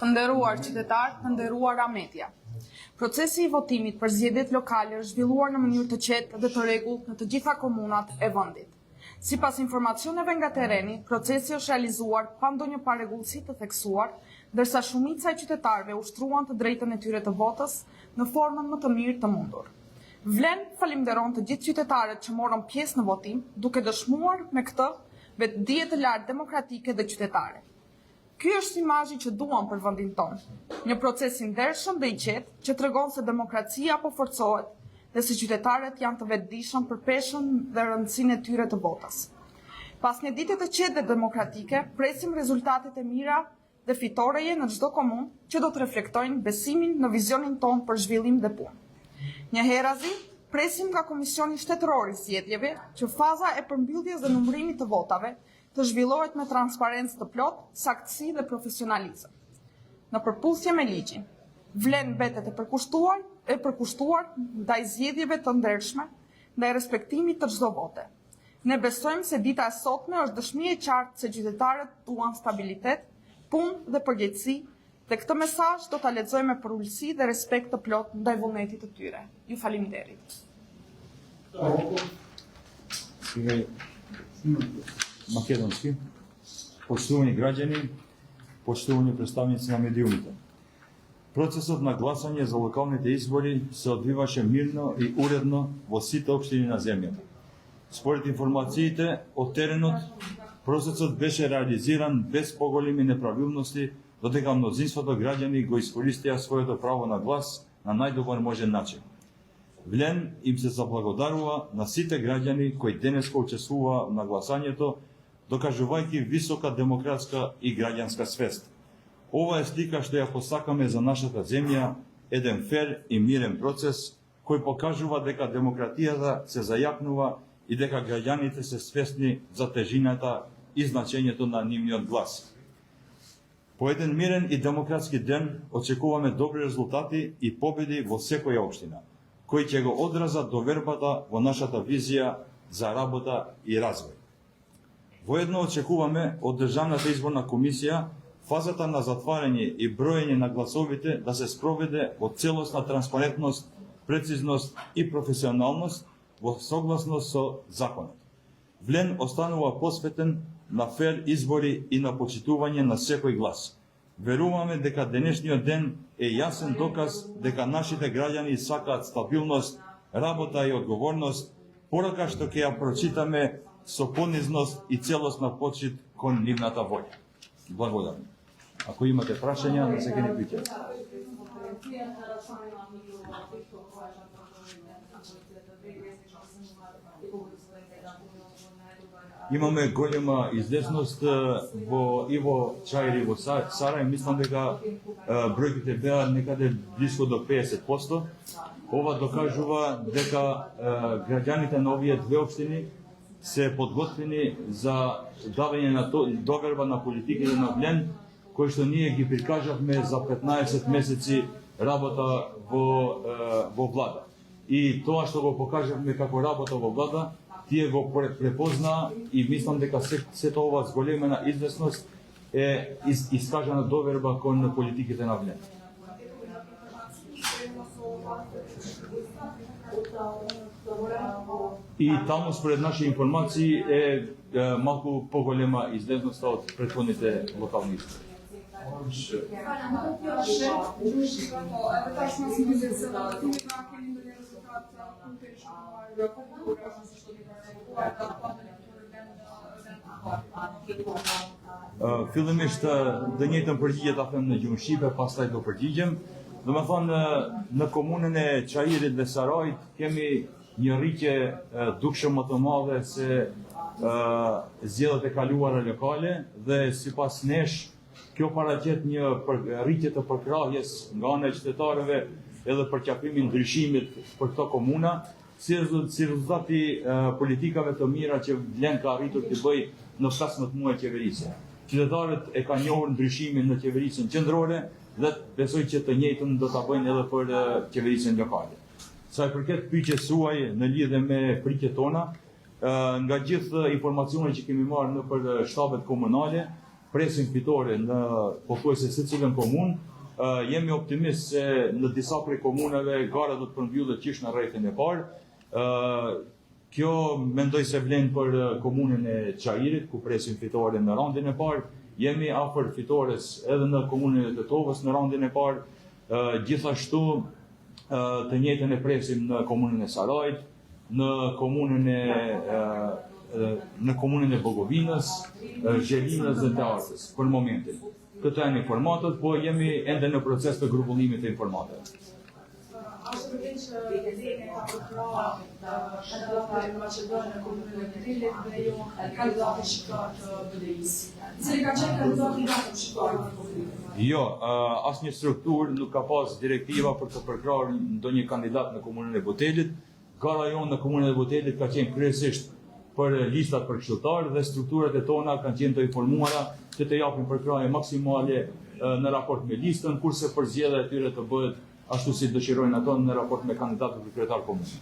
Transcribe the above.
Të nderuar qytetarë, të nderuara media. Procesi I votimit për zgjedhjet lokale është zhvilluar në mënyrë të qetë dhe të rregullt në të gjitha komunat e vendit. Sipas informacioneve nga tereni, procesi është realizuar pa ndonjë parregullsi të theksuar, ndërsa shumica e qytetarëve ushtruan të drejtën e tyre të votës në formën më të mirë të mundur. Vlen falenderon të gjithë qytetarët që morën pjesë në votim, duke dëshmuar me këtë vetëdije të lartë demokratike dhe qytetare. Ky është imazhi që duam për vendin tonë, një proces I ndershëm dhe I qetë që tregon se demokracia po forcohet dhe se qytetarët janë të vetëdijshëm për peshën dhe rëndësinë e tyre të votës. Pas një dite të qetë dhe demokratike, presim rezultatet e mira dhe fitoreje në çdo komunë që do të reflektojnë besimin në vizionin tonë për zhvillim dhe punë. Njëherëzi, presim nga Komisioni Shtetëror I Zgjedhjeve që faza e përmbylljes dhe numërimit të votave të zhvillohet me transparencë të plotë, saktësi dhe profesionalizëm. Në përputhje me ligjin, vlen mbetet e përkushtuar ndaj zgjedhjeve të ndershme, ndaj respektimit të çdo vote. Ne besojmë se dita e sotme është dëshmi e qartë se qytetarët duan stabilitet, punë dhe përgjegjësi, dhe këtë mesazh do ta lexojmë me përulësi dhe respekt të plot ndaj vullnetit të tyre. Ju faleminderit. Македонски, почитувани граѓани, почитувани представници на медиумите. Процесот на гласање за локалните избори се одвиваше мирно и уредно во сите општини на земјата. Според информациите од теренот, процесот беше реализиран без поголеми неправилности, додека мнозинството граѓани го искористија своето право на глас на најдобар можен начин. Влен им се заблагодарува на сите граѓани кои денеска учествуваа на гласањето, докажувајќи висока демократска и граѓанска свест. Ова е слика што ја посакаме за нашата земја, еден фер и мирен процес, кој покажува дека демократијата се зајакнува и дека граѓаните се свесни за тежината и значењето на нивниот глас. По еден мирен и демократски ден очекуваме добри резултати и победи во секоја општина, кои ќе го одразат довербата во нашата визија за работа и развој. Воедно очекуваме од Државната изборна комисија фазата на затварање и броење на гласовите да се спроведе во целосна транспарентност, прецизност и професионалност во согласност со законот. Влен останува посветен на фер избори и на почитување на секој глас. Веруваме дека денешниот ден е јасен доказ дека нашите граѓани сакаат стабилност, работа и одговорност, порака што ќе ја прочитаме со понизност и целосна почит кон нивната волја. Благодарам. Ако имате прашања, да се ќе не питате. Имаме голема излезност и во Чаир и во Сарај. Мислам дека бројките беа некаде близко до 50%. Ова докажува дека граѓаните на овие две општини се подготвени за давање на доверба на политиките на Влен, кои што ние ги прикажавме за 15 месеци работа во влада. И тоа што го покажавме како работа во влада, тие го препозна и мислам дека сето ова зголемена известност е искажана доверба кон политиките на Влен. И таму според наши информации е малку поголема излезноста од претходните локални избори. Fillimisht do njëjtën përgjigje ta them në gjuhën shqipe, pastaj do përgjigjem. Domethënë në komunën e Çairit dhe Sarajit kemi një rritje dukshëm më të madhe se zgjedhjet e kaluara lokale dhe sipas nesh kjo paraqet një rritje të përkrahjes nga ana e qytetarëve edhe përqafimin ndryshimit për këto komuna si rezultati politikave të mira që Vlen ka arritur të bëjë në 15 muaj qeverisje. Qytetarët e kanë njohur ndryshimin në qeverisjen qendrore dhe besoj që të njëjtën do ta bëjnë edhe për qeverisjen lokale. Sa i përket pyetjes suaj në lidhje me pritjet tona, nga gjithë informacionet që kemi marrë nëpër shtabet komunale, presim fitore në pothuajse secilën komunë. Jemi optimist se në disa prej komuneve gara do të përmbyllet qish në rrethin e parë. Kjo mendoj se vlen për komunën e Çajirit, ku presim fitore në raundin e parë. Jemi afër fitores edhe në komunën e Tetovës në raundin e parë. Gjithashtu të njëjtën e presim në komunën e Sarajit, në komunën e Bogovinës, Zhelinës dhe të Artës për momentin. Këto janë informatat, po jemi ende në proces të grumbullimit të informatave. Ashtë vërtet që Lene ka përkra kandidatë në Maqedonë në komunën e Trilit dhe jo kandidatë shqiptar të BDI-s. Cili ka qenë kandidatë i shqiptar në komunën? Jo, asnjë strukturë nuk ka pas direktiva për të përkrarë ndonjë kandidat në komunën e Botelit. Gara jonë në komunën e Botelit ka qenë kryesisht për listat për këshilltar dhe strukturat e tona kanë qenë të informuara që të japin përkrahje maksimale në raport me listën, kurse përzgjedhja e tyre të bëhet ashtu si dëshirojnë ato në raport me kandidatët për kryetar komunë.